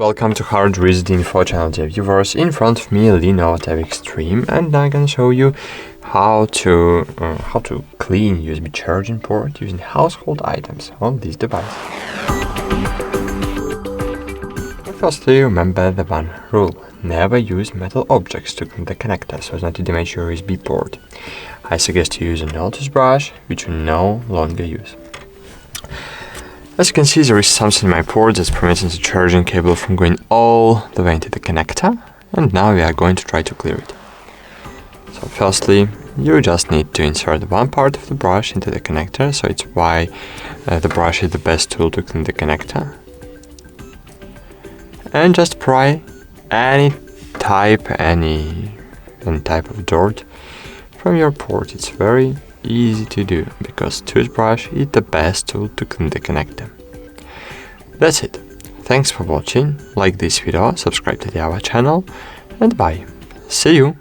Welcome to HardReset.Info channel, dear viewers. In front of me, LENOVO Tab Extreme, and now I'm gonna show you how to clean USB charging port using household items on this device. Firstly, remember the one rule: never use metal objects to clean the connector so as not to damage your USB port. I suggest you use an old toothbrush, which you no longer use. As you can see, there is something in my port that's preventing the charging cable from going all the way into the connector, and now we are going to try to clear it. So firstly, you just need to insert one part of the brush into the connector, so it's why the brush is the best tool to clean the connector. And just pry any type of dirt from your port. It's very easy to do because toothbrush is the best tool to clean the connector. That's it. Thanks for watching. Like this video, subscribe to our channel, and bye. See you!